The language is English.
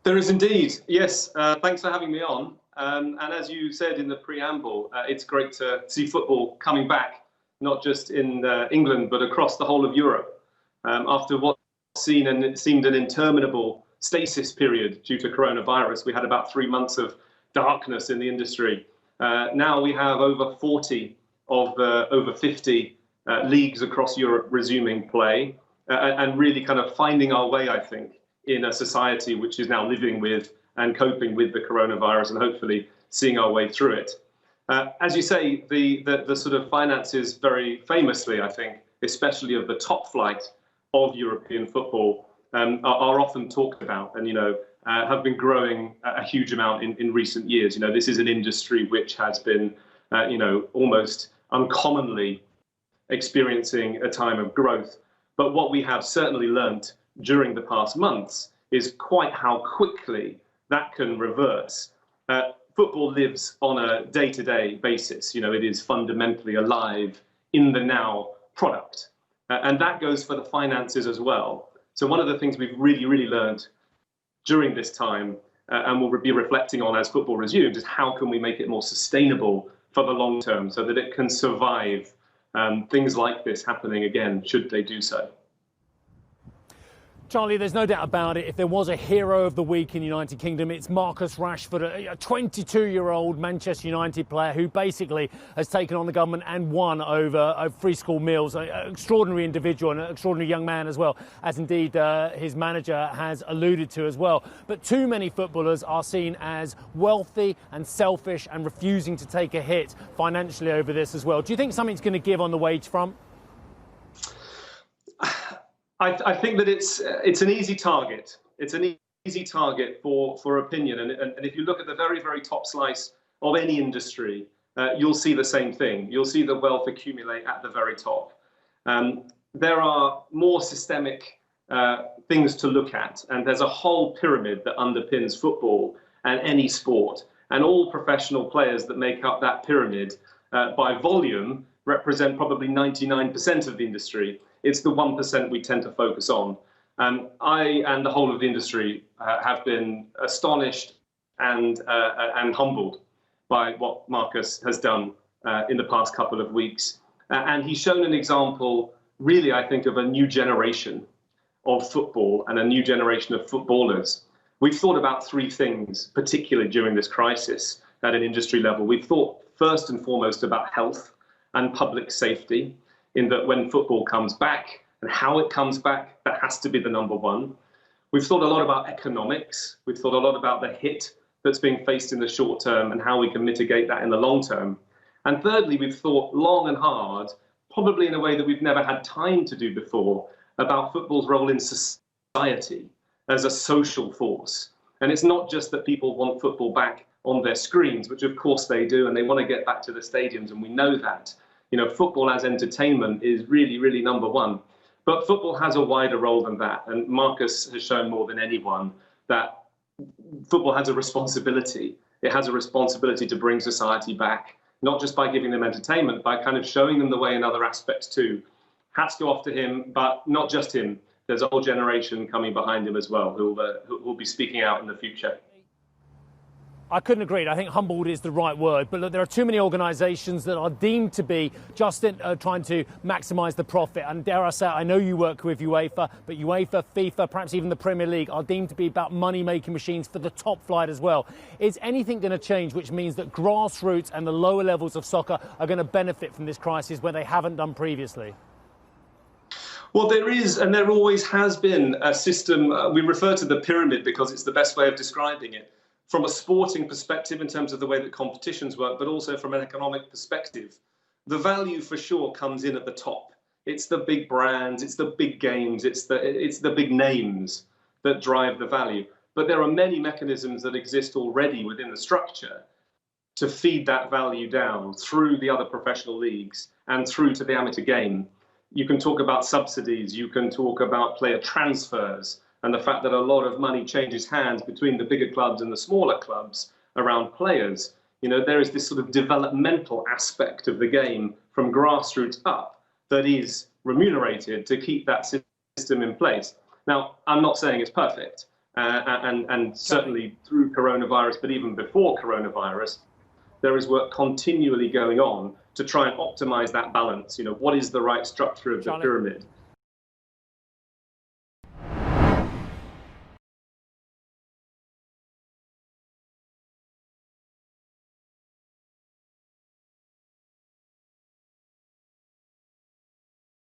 There is indeed. Yes. Thanks for having me on. And as you said in the preamble, it's great to see football coming back, not just in England, but across the whole of Europe. After what seemed an interminable stasis period due to coronavirus, we had about 3 months of darkness in the industry. Now we have over 40 of the over 50 leagues across Europe resuming play and really kind of finding our way, I think, in a society which is now living with and coping with the coronavirus and hopefully seeing our way through it. As you say, the sort of finances very famously, I think, especially of the top flight of European football, are often talked about and, have been growing a huge amount in recent years. This is an industry which has been, almost uncommonly experiencing a time of growth. But what we have certainly learnt during the past months is quite how quickly that can reverse. Football lives on a day-to-day basis. It is fundamentally alive in the now product. And that goes for the finances as well. So one of the things we've really learned during this time and we'll be reflecting on as football resumes is how can we make it more sustainable for the long term so that it can survive things like this happening again, should they do so. Charlie, there's no doubt about it. If there was a hero of the week in the United Kingdom, it's Marcus Rashford, a 22-year-old Manchester United player who basically has taken on the government and won over free school meals. An extraordinary individual and an extraordinary young man as well, as indeed his manager has alluded to as well. But too many footballers are seen as wealthy and selfish and refusing to take a hit financially over this as well. Do you think something's going to give on the wage front? I think that it's an easy target. It's an easy target for opinion. And if you look at the very top slice of any industry, you'll see the same thing. You'll see the wealth accumulate at the very top. There are more systemic things to look at. And there's a whole pyramid that underpins football and any sport. And all professional players that make up that pyramid by volume represent probably 99% of the industry. It's the 1% we tend to focus on. I and the whole of the industry have been astonished and humbled by what Marcus has done in the past couple of weeks. And he's shown an example, really, I think, of a new generation of football and a new generation of footballers. We've thought about three things, particularly during this crisis at an industry level. We've thought first and foremost about health and public safety, in that when football comes back and how it comes back, that has to be the number one. We've thought a lot about economics. We've thought a lot about the hit that's being faced in the short term and how we can mitigate that in the long term. And thirdly, we've thought long and hard, probably in a way that we've never had time to do before, about football's role in society as a social force. And it's not just that people want football back on their screens, which of course they do, and they want to get back to the stadiums, and we know that. Football as entertainment is really number one. But football has a wider role than that. And Marcus has shown more than anyone that football has a responsibility. It has a responsibility to bring society back, not just by giving them entertainment, by kind of showing them the way in other aspects too. Hats go off to him, but not just him. There's a whole generation coming behind him as well who will be speaking out in the future. I couldn't agree. I think humbled is the right word. But look, there are too many organisations that are deemed to be just trying to maximise the profit. And dare I say, I know you work with UEFA, but UEFA, FIFA, perhaps even the Premier League are deemed to be about money-making machines for the top flight as well. Is anything going to change which means that grassroots and the lower levels of soccer are going to benefit from this crisis where they haven't done previously? Well, there is, and there always has been a system. We refer to the pyramid because it's the best way of describing it. From a sporting perspective in terms of the way that competitions work, but also from an economic perspective. The value for sure comes in at the top. It's the big brands, it's the big games, it's the big names that drive the value. But there are many mechanisms that exist already within the structure to feed that value down through the other professional leagues and through to the amateur game. You can talk about subsidies, you can talk about player transfers, and the fact that a lot of money changes hands between the bigger clubs and the smaller clubs around players. There is this sort of developmental aspect of the game from grassroots up that is remunerated to keep that system in place. Now, I'm not saying it's perfect. and certainly through coronavirus, but even before coronavirus, there is work continually going on to try and optimize that balance. What is the right structure of the pyramid?